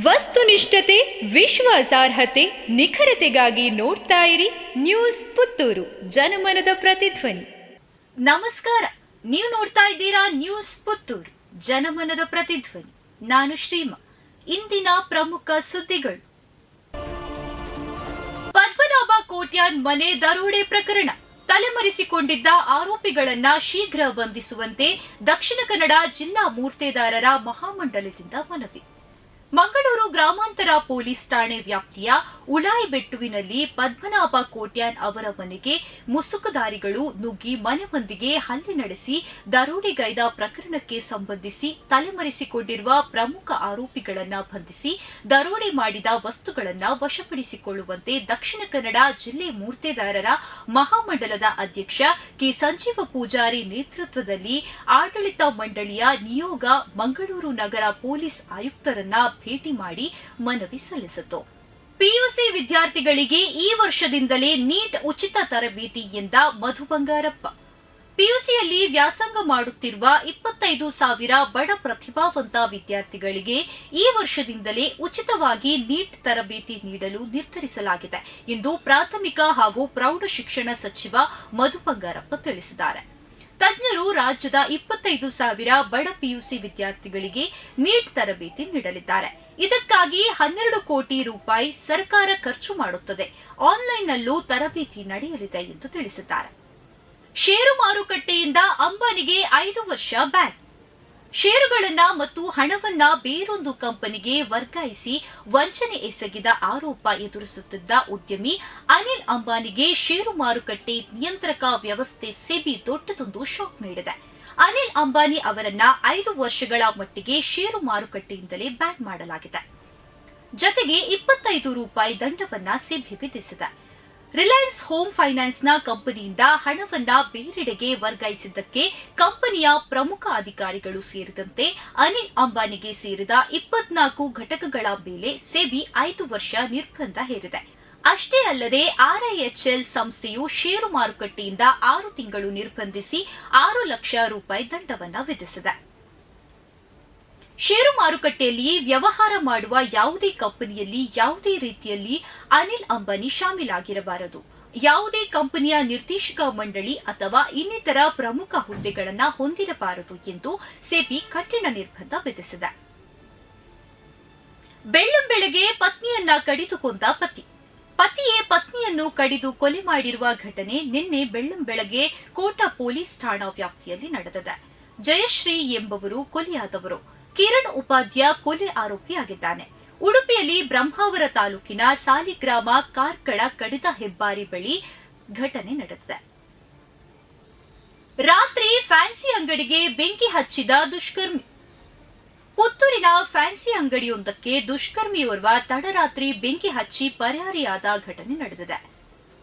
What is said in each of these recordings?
ವಸ್ತುನಿಷ್ಠತೆ, ವಿಶ್ವಾಸಾರ್ಹತೆ, ನಿಖರತೆಗಾಗಿ ನೋಡ್ತಾ ಇರಿ ನ್ಯೂಸ್ ಪುತ್ತೂರು, ಜನಮನದ ಪ್ರತಿಧ್ವನಿ. ನಮಸ್ಕಾರ, ನೀವು ನೋಡ್ತಾ ಇದ್ದೀರಾ ನ್ಯೂಸ್ ಪುತ್ತೂರು, ಜನಮನದ ಪ್ರತಿಧ್ವನಿ. ನಾನು ಶ್ರೀಮಾ. ಇಂದಿನ ಪ್ರಮುಖ ಸುದ್ದಿಗಳು: ಪದ್ಮನಾಭ ಕೋಟ್ಯಾನ್ ಮನೆ ದರೋಡೆ ಪ್ರಕರಣ, ತಲೆಮರೆಸಿಕೊಂಡಿದ್ದ ಆರೋಪಿಗಳನ್ನ ಶೀಘ್ರ ಬಂಧಿಸುವಂತೆ ದಕ್ಷಿಣ ಕನ್ನಡ ಜಿಲ್ಲಾ ಮೂರ್ತೆದಾರರ ಮಹಾಮಂಡಲದಿಂದ ಮನವಿ. ಮಂಗಳೂರು ಗ್ರಾಮಾಂತರ ಪೊಲೀಸ್ ಠಾಣೆ ವ್ಯಾಪ್ತಿಯ ಉಳಾಯಿಬೆಟ್ಟುವಿನಲ್ಲಿ ಪದ್ಮನಾಭ ಕೋಟ್ಯಾನ್ ಅವರ ಮನೆಗೆ ಮುಸುಕುಧಾರಿಗಳು ನುಗ್ಗಿ ಮನೆ ಮಂದಿಗೆ ಹಲ್ಲೆ ನಡೆಸಿ ದರೋಡೆಗೈದ ಪ್ರಕರಣಕ್ಕೆ ಸಂಬಂಧಿಸಿ ತಲೆಮರೆಸಿಕೊಂಡಿರುವ ಪ್ರಮುಖ ಆರೋಪಿಗಳನ್ನು ಬಂಧಿಸಿ ದರೋಡೆ ಮಾಡಿದ ವಸ್ತುಗಳನ್ನು ವಶಪಡಿಸಿಕೊಳ್ಳುವಂತೆ ದಕ್ಷಿಣ ಕನ್ನಡ ಜಿಲ್ಲೆ ಮೂರ್ತೆದಾರರ ಮಹಾಮಂಡಲದ ಅಧ್ಯಕ್ಷ ಕೆ. ಸಂಜೀವ ಪೂಜಾರಿ ನೇತೃತ್ವದಲ್ಲಿ ಆಡಳಿತ ಮಂಡಳಿಯ ನಿಯೋಗ ಮಂಗಳೂರು ನಗರ ಪೊಲೀಸ್ ಆಯುಕ್ತರನ್ನ ಭೇಟಿ ಮಾಡಿ ಮನವಿ ಸಲ್ಲಿಸಿತು. ಪಿಯುಸಿ ವಿದ್ಯಾರ್ಥಿಗಳಿಗೆ ಈ ವರ್ಷದಿಂದಲೇ ನೀಟ್ ಉಚಿತ ತರಬೇತಿ ಎಂದ ಮಧು ಬಂಗಾರಪ್ಪ. ಪಿಯುಸಿಯಲ್ಲಿ ವ್ಯಾಸಂಗ ಮಾಡುತ್ತಿರುವ 25,000 ಬಡ ಪ್ರತಿಭಾವಂತ ವಿದ್ಯಾರ್ಥಿಗಳಿಗೆ ಈ ವರ್ಷದಿಂದಲೇ ಉಚಿತವಾಗಿ ನೀಟ್ ತರಬೇತಿ ನೀಡಲು ನಿರ್ಧರಿಸಲಾಗಿದೆ ಎಂದು ಪ್ರಾಥಮಿಕ ಹಾಗೂ ಪ್ರೌಢ ಶಿಕ್ಷಣ ಸಚಿವ ಮಧು ಬಂಗಾರಪ್ಪ ತಿಳಿಸಿದ್ದಾರೆ. ತಜ್ಞರು ರಾಜ್ಯದ 25,000 ಬಡ ಪಿಯುಸಿ ವಿದ್ಯಾರ್ಥಿಗಳಿಗೆ ನೀಟ್ ತರಬೇತಿ ನೀಡಲಿದ್ದಾರೆ. ಇದಕ್ಕಾಗಿ 12 ಕೋಟಿ ರೂಪಾಯಿ ಸರ್ಕಾರ ಖರ್ಚು ಮಾಡುತ್ತದೆ. ಆನ್ಲೈನ್ನಲ್ಲೂ ತರಬೇತಿ ನಡೆಯಲಿದೆ ಎಂದು ತಿಳಿಸಿದ್ದಾರೆ. ಷೇರು ಮಾರುಕಟ್ಟೆಯಿಂದ ಅಂಬಾನಿಗೆ 5 ವರ್ಷ ಬ್ಯಾನ್. ಷೇರುಗಳನ್ನ ಮತ್ತು ಹಣವನ್ನ ಬೇರೊಂದು ಕಂಪನಿಗೆ ವರ್ಗಾಯಿಸಿ ವಂಚನೆ ಎಸಗಿದ ಆರೋಪ ಎದುರಿಸುತ್ತಿದ್ದ ಉದ್ಯಮಿ ಅನಿಲ್ ಅಂಬಾನಿಗೆ ಷೇರು ಮಾರುಕಟ್ಟೆ ನಿಯಂತ್ರಕ ವ್ಯವಸ್ಥೆ ಸೆಬಿ ದೊಡ್ಡದೊಂದು ಶಾಕ್ ನೀಡಿದೆ. ಅನಿಲ್ ಅಂಬಾನಿ ಅವರನ್ನ 5 ವರ್ಷಗಳ ಮಟ್ಟಿಗೆ ಷೇರು ಮಾರುಕಟ್ಟೆಯಿಂದಲೇ ಬ್ಯಾನ್ ಮಾಡಲಾಗಿದೆ. ಜತೆಗೆ 25 ರೂಪಾಯಿ ದಂಡವನ್ನ ಸೆಬಿ ವಿಧಿಸಿದೆ. ರಿಲಯನ್ಸ್ ಹೋಮ್ ಫೈನಾನ್ಸ್ನ ಕಂಪನಿಯಿಂದ ಹಣವನ್ನ ಬೇರೆಡೆಗೆ ವರ್ಗಾಯಿಸಿದ್ದಕ್ಕೆ ಕಂಪನಿಯ ಪ್ರಮುಖ ಅಧಿಕಾರಿಗಳು ಸೇರಿದಂತೆ ಅನಿಲ್ ಅಂಬಾನಿಗೆ ಸೇರಿದ 24 ಘಟಕಗಳ ಮೇಲೆ ಸೆಬಿ 5 ವರ್ಷ ನಿರ್ಬಂಧ ಹೇರಿದೆ. ಅಷ್ಟೇ ಅಲ್ಲದೆ ಆರ್ಐಎಚ್ಎಲ್ ಸಂಸ್ಥೆಯು ಷೇರು ಮಾರುಕಟ್ಟೆಯಿಂದ 6 ತಿಂಗಳು ನಿರ್ಬಂಧಿಸಿ 6 ಲಕ್ಷ ರೂಪಾಯಿ ದಂಡವನ್ನ ವಿಧಿಸಿದೆ. ಷೇರು ಮಾರುಕಟ್ಟೆಯಲ್ಲಿ ವ್ಯವಹಾರ ಮಾಡುವ ಯಾವುದೇ ಕಂಪನಿಯಲ್ಲಿ ಯಾವುದೇ ರೀತಿಯಲ್ಲಿ ಅನಿಲ್ ಅಂಬಾನಿ ಶಾಮೀಲಾಗಿರಬಾರದು. ಯಾವುದೇ ಕಂಪನಿಯ ನಿರ್ದೇಶಕ ಮಂಡಳಿ ಅಥವಾ ಇನ್ನಿತರ ಪ್ರಮುಖ ಹುದ್ದೆಗಳನ್ನು ಹೊಂದಿರಬಾರದು ಎಂದು ಸೆಬಿ ಕಠಿಣ ನಿರ್ಬಂಧ ವಿಧಿಸಿದೆ. ಬೆಳ್ಳಂಬೆಳಗ್ಗೆ ಪತ್ನಿಯನ್ನ ಕಡಿದು ಕೊಂದ ಪತಿ. ಪತಿಯೇ ಪತ್ನಿಯನ್ನು ಕಡಿದು ಕೊಲೆ ಮಾಡಿರುವ ಘಟನೆ ನಿನ್ನೆ ಬೆಳ್ಳಂಬೆಳಗ್ಗೆ ಕೋಟಾ ಪೊಲೀಸ್ ಠಾಣಾ ವ್ಯಾಪ್ತಿಯಲ್ಲಿ ನಡೆದಿದೆ. ಜಯಶ್ರೀ ಎಂಬವರು ಕೊಲೆಯಾದವರು. ಕಿರಣ್ ಉಪಾಧ್ಯ ಕೊಲೆ ಆರೋಪಿಯಾಗಿದ್ದಾನೆ. ಉಡುಪಿಯಲ್ಲಿ ಬ್ರಹ್ಮಾವರ ತಾಲೂಕಿನ ಸಾಲಿಗ್ರಾಮ ಕಾರ್ಕಳ ಕಡಿದ ಹೆಬ್ಬಾರಿ ಬಳಿ ಘಟನೆ ನಡೆದಿದೆ. ರಾತ್ರಿ ಫ್ಯಾನ್ಸಿ ಅಂಗಡಿಗೆ ಬೆಂಕಿ ಹಚ್ಚಿದ ದುಷ್ಕರ್ಮಿ. ಪುತ್ತೂರಿನ ಫ್ಯಾನ್ಸಿ ಅಂಗಡಿಯೊಂದಕ್ಕೆ ದುಷ್ಕರ್ಮಿಯೋರ್ವ ತಡರಾತ್ರಿ ಬೆಂಕಿ ಹಚ್ಚಿ ಪರಾರಿಯಾದ ಘಟನೆ ನಡೆದಿದೆ.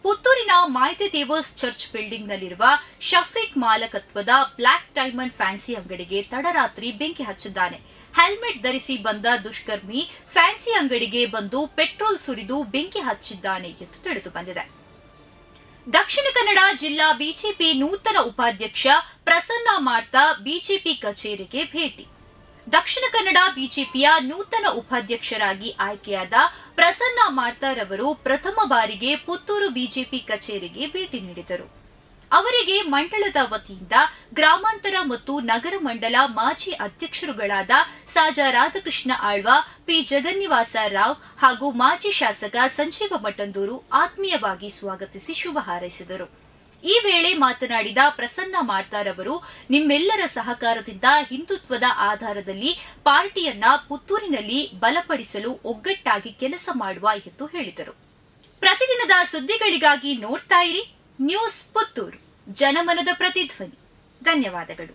ಪುತ್ತೂರಿನ ಮಾಯ್ದೆ ದೇವಸ್ ಚರ್ಚ್ ಬಿಲ್ಡಿಂಗ್ನಲ್ಲಿರುವ ಶಫೀಕ್ ಮಾಲಕತ್ವದ ಬ್ಲಾಕ್ ಡೈಮಂಡ್ ಫ್ಯಾನ್ಸಿ ಅಂಗಡಿಗೆ ತಡರಾತ್ರಿ ಬೆಂಕಿ ಹಚ್ಚಿದ್ದಾನೆ. ಹೆಲ್ಮೆಟ್ ಧರಿಸಿ ಬಂದ ದುಷ್ಕರ್ಮಿ ಫ್ಯಾನ್ಸಿ ಅಂಗಡಿಗೆ ಬಂದು ಪೆಟ್ರೋಲ್ ಸುರಿದು ಬೆಂಕಿ ಹಚ್ಚಿದ್ದಾನೆ ಎಂದು ತಿಳಿದು ಬಂದಿದೆ. ದಕ್ಷಿಣ ಕನ್ನಡ ಜಿಲ್ಲಾ ಬಿಜೆಪಿ ನೂತನ ಉಪಾಧ್ಯಕ್ಷ ಪ್ರಸನ್ನ ಮಾರ್ತಾ ಬಿಜೆಪಿ ಕಚೇರಿಗೆ ಭೇಟಿ. ದಕ್ಷಿಣ ಕನ್ನಡ ಬಿಜೆಪಿಯ ನೂತನ ಉಪಾಧ್ಯಕ್ಷರಾಗಿ ಆಯ್ಕೆಯಾದ ಪ್ರಸನ್ನ ಮಾರ್ತಾರವರು ಪ್ರಥಮ ಬಾರಿಗೆ ಪುತ್ತೂರು ಬಿಜೆಪಿ ಕಚೇರಿಗೆ ಭೇಟಿ ನೀಡಿದರು. ಅವರಿಗೆ ಮಂಡಳದ ವತಿಯಿಂದ ಗ್ರಾಮಾಂತರ ಮತ್ತು ನಗರ ಮಂಡಲ ಮಾಜಿ ಅಧ್ಯಕ್ಷರುಗಳಾದ ಸಾಜಾ ರಾಧಾಕೃಷ್ಣ ಆಳ್ವ, ಪಿ ಜಗನ್ನಿವಾಸ ರಾವ್ ಹಾಗೂ ಮಾಜಿ ಶಾಸಕ ಸಂಜೀವ ಮಠಂದೂರು ಆತ್ಮೀಯವಾಗಿ ಸ್ವಾಗತಿಸಿ ಶುಭ ಹಾರೈಸಿದರು. ಈ ವೇಳೆ ಮಾತನಾಡಿದ ಪ್ರಸನ್ನ ಮಾರ್ತಾರವರು, ನಿಮ್ಮೆಲ್ಲರ ಸಹಕಾರದಿಂದ ಹಿಂದುತ್ವದ ಆಧಾರದಲ್ಲಿ ಪಾರ್ಟಿಯನ್ನ ಪುತ್ತೂರಿನಲ್ಲಿ ಬಲಪಡಿಸಲು ಒಗ್ಗಟ್ಟಾಗಿ ಕೆಲಸ ಮಾಡುವ ಎಂದು ಹೇಳಿದರು. ಪ್ರತಿದಿನದ ಸುದ್ದಿಗಳಿಗಾಗಿ ನೋಡ್ತಾ ಇರಿ ನ್ಯೂಸ್ ಪುತ್ತೂರು, ಜನಮನದ ಪ್ರತಿಧ್ವನಿ. ಧನ್ಯವಾದಗಳು.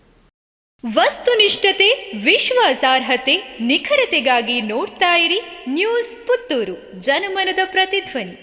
ವಸ್ತುನಿಷ್ಠತೆ, ವಿಶ್ವಾಸಾರ್ಹತೆ, ನಿಖರತೆಗಾಗಿ ನೋಡ್ತಾ ಇರಿ ನ್ಯೂಸ್ ಪುತ್ತೂರು, ಜನಮನದ ಪ್ರತಿಧ್ವನಿ.